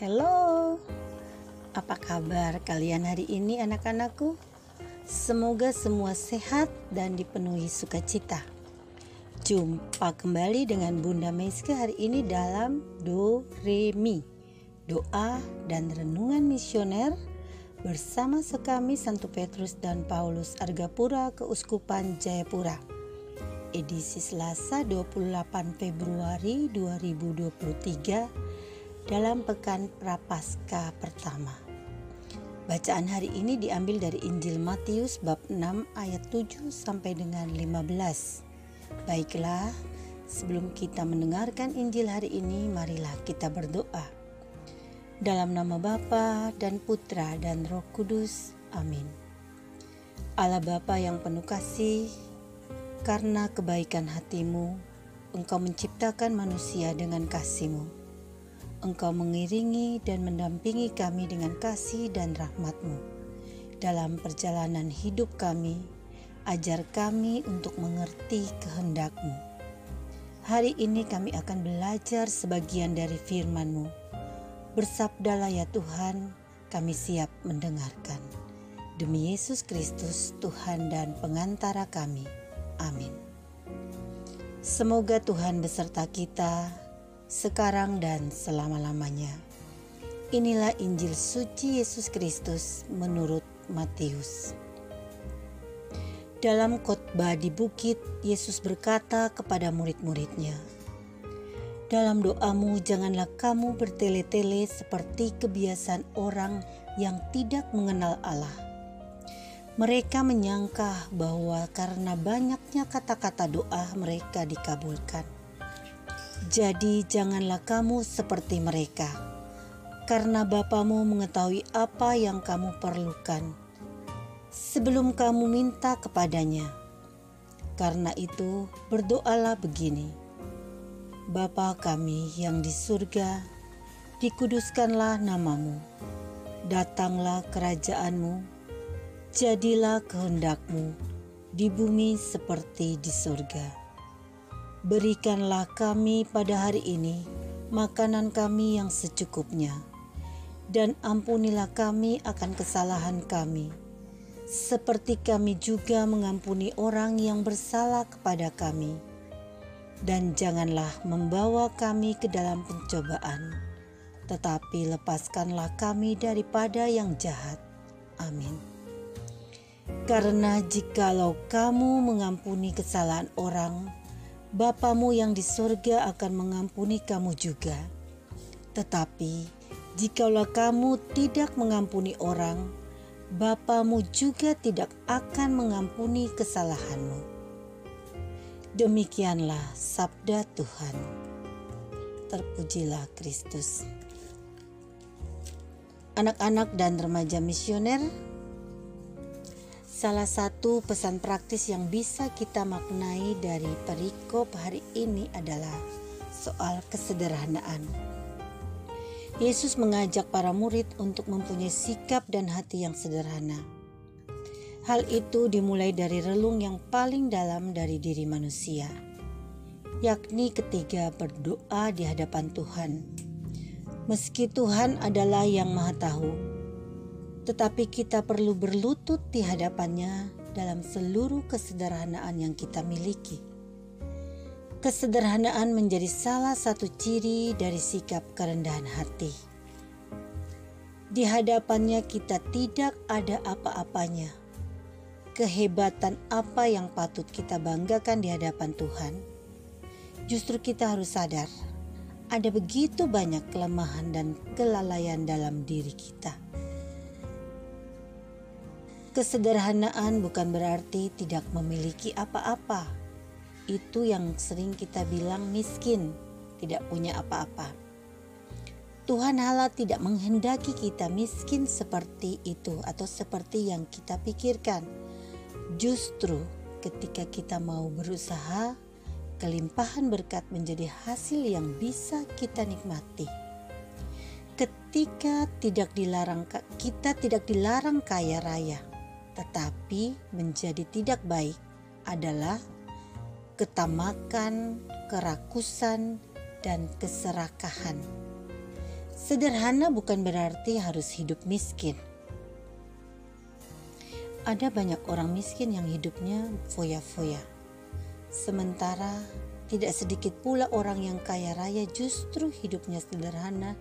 Halo, apa kabar kalian hari ini anak-anakku? Semoga semua sehat dan dipenuhi sukacita. Jumpa kembali dengan Bunda Meiske hari ini dalam Do Re Mi, doa dan renungan misioner bersama sekami Santo Petrus dan Paulus Argapura Keuskupan Jayapura. Edisi Selasa 28 Februari 2023 dalam Pekan Prapaskah pertama. Bacaan hari ini diambil dari Injil Matius bab 6 ayat 7 sampai dengan 15. Baiklah, sebelum kita mendengarkan Injil hari ini, marilah kita berdoa. Dalam nama Bapa dan Putra dan Roh Kudus. Amin. Allah Bapa yang penuh kasih, karena kebaikan hatimu, Engkau menciptakan manusia dengan kasih-Mu. Engkau mengiringi dan mendampingi kami dengan kasih dan rahmat-Mu. Dalam perjalanan hidup kami, ajar kami untuk mengerti kehendak-Mu. Hari ini kami akan belajar sebagian dari firman-Mu. Bersabdalah ya Tuhan, kami siap mendengarkan. Demi Yesus Kristus, Tuhan dan pengantara kami. Amin. Semoga Tuhan beserta kita sekarang dan selama-lamanya. Inilah Injil suci Yesus Kristus menurut Matius. Dalam khotbah di bukit, Yesus berkata kepada murid-muridnya, "Dalam doamu janganlah kamu bertele-tele seperti kebiasaan orang yang tidak mengenal Allah. Mereka menyangka bahwa karena banyaknya kata-kata doa mereka dikabulkan. Jadi janganlah kamu seperti mereka, karena Bapamu mengetahui apa yang kamu perlukan sebelum kamu minta kepadanya. Karena itu berdoalah begini: Bapa kami yang di surga, dikuduskanlah namamu, datanglah kerajaanmu, jadilah kehendakmu di bumi seperti di surga. Berikanlah kami pada hari ini makanan kami yang secukupnya, dan ampunilah kami akan kesalahan kami, seperti kami juga mengampuni orang yang bersalah kepada kami. Dan janganlah membawa kami ke dalam pencobaan, tetapi lepaskanlah kami daripada yang jahat. Amin. Karena jikalau kamu mengampuni kesalahan orang, Bapamu yang di surga akan mengampuni kamu juga. Tetapi jikalau kamu tidak mengampuni orang, Bapamu juga tidak akan mengampuni kesalahanmu." Demikianlah sabda Tuhan. Terpujilah Kristus. Anak-anak dan remaja misioner, salah satu pesan praktis yang bisa kita maknai dari perikop hari ini adalah soal kesederhanaan. Yesus mengajak para murid untuk mempunyai sikap dan hati yang sederhana. Hal itu dimulai dari relung yang paling dalam dari diri manusia, yakni ketika berdoa di hadapan Tuhan. Meski Tuhan adalah yang Maha Tahu, tetapi kita perlu berlutut di hadapannya dalam seluruh kesederhanaan yang kita miliki. Kesederhanaan menjadi salah satu ciri dari sikap kerendahan hati. Di hadapannya kita tidak ada apa-apanya. Kehebatan apa yang patut kita banggakan di hadapan Tuhan? Justru kita harus sadar, ada begitu banyak kelemahan dan kelalaian dalam diri kita. Kesederhanaan bukan berarti tidak memiliki apa-apa. Itu yang sering kita bilang miskin, tidak punya apa-apa. Tuhan Allah tidak menghendaki kita miskin seperti itu atau seperti yang kita pikirkan. Justru ketika kita mau berusaha, kelimpahan berkat menjadi hasil yang bisa kita nikmati. Ketika kita tidak dilarang kaya raya, tetapi menjadi tidak baik adalah ketamakan, kerakusan, dan keserakahan. Sederhana bukan berarti harus hidup miskin. Ada banyak orang miskin yang hidupnya foya-foya. Sementara tidak sedikit pula orang yang kaya raya justru hidupnya sederhana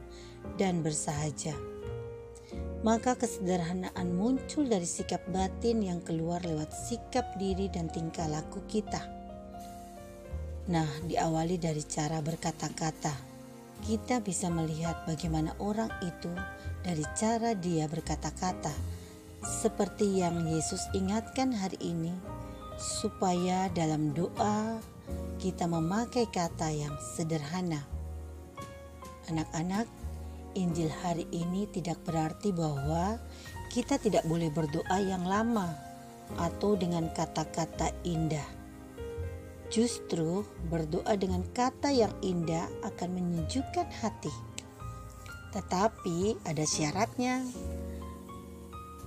dan bersahaja. Maka kesederhanaan muncul dari sikap batin yang keluar lewat sikap diri dan tingkah laku kita. Nah, diawali dari cara berkata-kata. Kita bisa melihat bagaimana orang itu dari cara dia berkata-kata. Seperti yang Yesus ingatkan hari ini, supaya dalam doa kita memakai kata yang sederhana. Anak-anak, Injil hari ini tidak berarti bahwa kita tidak boleh berdoa yang lama atau dengan kata-kata indah. Justru berdoa dengan kata yang indah akan menyejukkan hati. Tetapi ada syaratnya.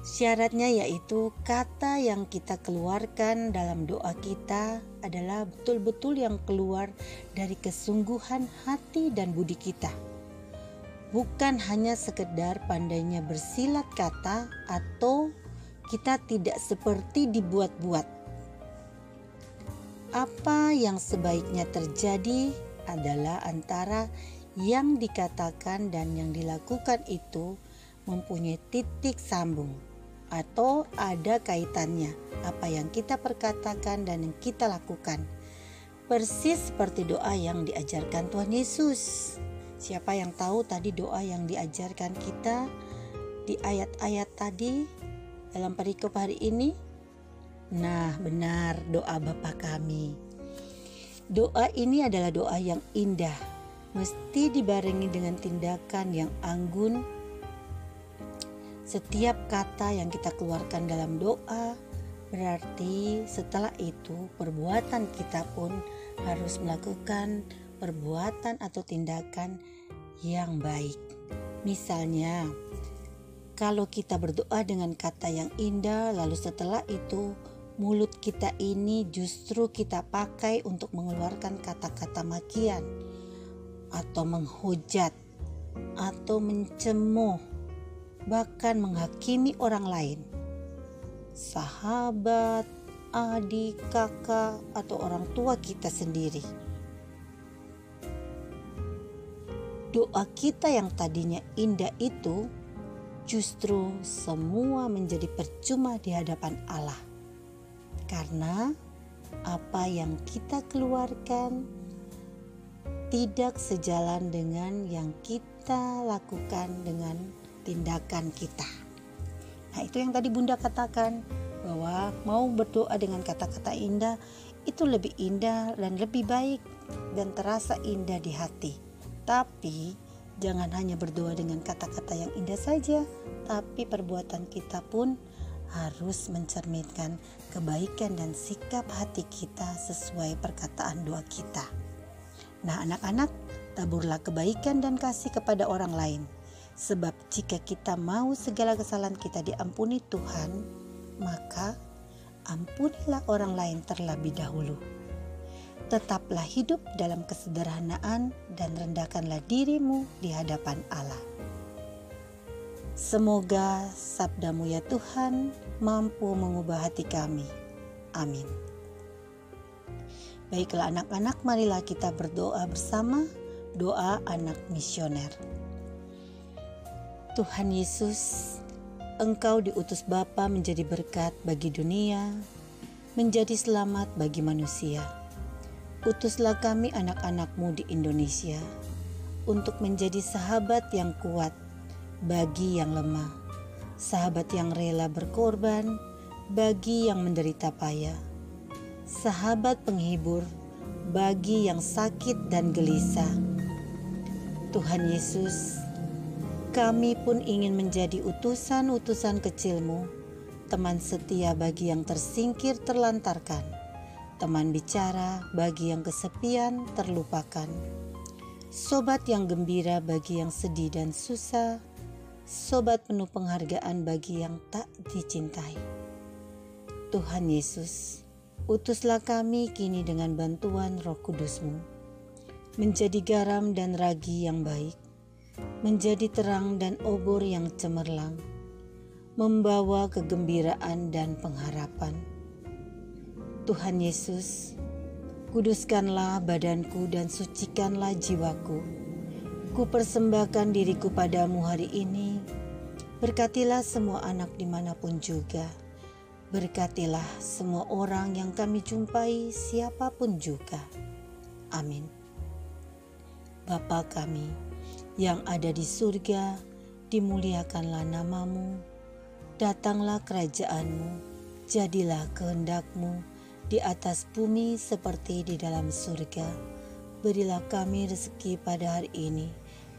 Syaratnya yaitu kata yang kita keluarkan dalam doa kita adalah betul-betul yang keluar dari kesungguhan hati dan budi kita. Bukan hanya sekedar pandainya bersilat kata atau kita tidak seperti dibuat-buat. Apa yang sebaiknya terjadi adalah antara yang dikatakan dan yang dilakukan itu mempunyai titik sambung. Atau ada kaitannya apa yang kita perkatakan dan yang kita lakukan. Persis seperti doa yang diajarkan Tuhan Yesus. Siapa yang tahu tadi doa yang diajarkan kita di ayat-ayat tadi dalam perikop hari ini? Nah, benar, doa Bapa kami. Doa ini adalah doa yang indah, mesti dibarengi dengan tindakan yang anggun. Setiap kata yang kita keluarkan dalam doa berarti setelah itu perbuatan kita pun harus melakukan perbuatan atau tindakan yang baik. Misalnya, kalau kita berdoa dengan kata yang indah, lalu setelah itu mulut kita ini justru kita pakai untuk mengeluarkan kata-kata makian atau menghujat atau mencemooh, bahkan menghakimi orang lain, sahabat, adik, kakak, atau orang tua kita sendiri. Doa kita yang tadinya indah itu justru semua menjadi percuma di hadapan Allah. Karena apa yang kita keluarkan tidak sejalan dengan yang kita lakukan dengan tindakan kita. Nah, itu yang tadi Bunda katakan, bahwa mau berdoa dengan kata-kata indah itu lebih indah dan lebih baik dan terasa indah di hati. Tapi jangan hanya berdoa dengan kata-kata yang indah saja, tapi perbuatan kita pun harus mencerminkan kebaikan dan sikap hati kita sesuai perkataan doa kita. Nah, anak-anak, taburlah kebaikan dan kasih kepada orang lain. Sebab jika kita mau segala kesalahan kita diampuni Tuhan, maka ampunilah orang lain terlebih dahulu. Tetaplah hidup dalam kesederhanaan dan rendahkanlah dirimu di hadapan Allah. Semoga sabdamu ya Tuhan mampu mengubah hati kami. Amin. Baiklah anak-anak, marilah kita berdoa bersama doa anak misioner. Tuhan Yesus, Engkau diutus Bapa menjadi berkat bagi dunia, menjadi selamat bagi manusia. Utuslah kami anak-anak-Mu di Indonesia untuk menjadi sahabat yang kuat bagi yang lemah, sahabat yang rela berkorban bagi yang menderita payah, sahabat penghibur bagi yang sakit dan gelisah. Tuhan Yesus, kami pun ingin menjadi utusan-utusan kecil-Mu, teman setia bagi yang tersingkir terlantarkan, teman bicara bagi yang kesepian terlupakan, sobat yang gembira bagi yang sedih dan susah, sobat penuh penghargaan bagi yang tak dicintai. Tuhan Yesus, utuslah kami kini dengan bantuan Roh Kudus-Mu, menjadi garam dan ragi yang baik, menjadi terang dan obor yang cemerlang, membawa kegembiraan dan pengharapan. Tuhan Yesus, kuduskanlah badanku dan sucikanlah jiwaku. Ku persembahkan diriku padamu hari ini. Berkatilah semua anak dimanapun juga. Berkatilah semua orang yang kami jumpai siapapun juga. Amin. Bapa kami yang ada di surga, dimuliakanlah namamu. Datanglah kerajaanmu, jadilah kehendakmu di atas bumi seperti di dalam surga. Berilah kami rezeki pada hari ini,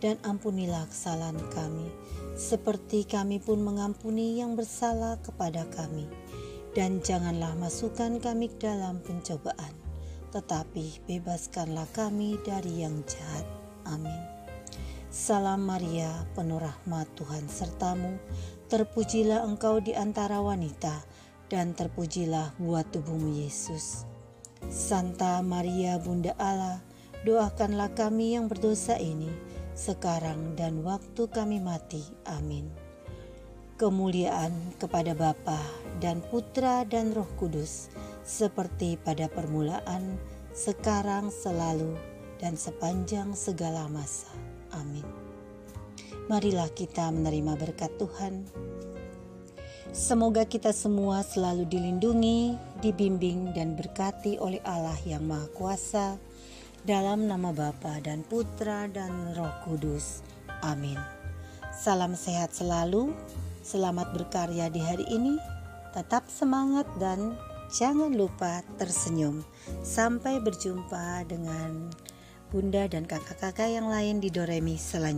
dan ampunilah kesalahan kami, seperti kami pun mengampuni yang bersalah kepada kami. Dan janganlah masukkan kami ke dalam pencobaan, tetapi bebaskanlah kami dari yang jahat. Amin. Salam Maria, penuh rahmat, Tuhan sertamu. Terpujilah engkau di antara wanita, dan terpujilah buah tubuhmu Yesus. Santa Maria Bunda Allah, doakanlah kami yang berdosa ini, sekarang dan waktu kami mati. Amin. Kemuliaan kepada Bapa dan Putra dan Roh Kudus, seperti pada permulaan, sekarang, selalu, dan sepanjang segala masa. Amin. Marilah kita menerima berkat Tuhan. Semoga kita semua selalu dilindungi, dibimbing, dan berkati oleh Allah yang Maha Kuasa, dalam nama Bapa dan Putra dan Roh Kudus. Amin. Salam sehat selalu. Selamat berkarya di hari ini. Tetap semangat dan jangan lupa tersenyum. Sampai berjumpa dengan Bunda dan kakak-kakak yang lain di Doremi selanjutnya.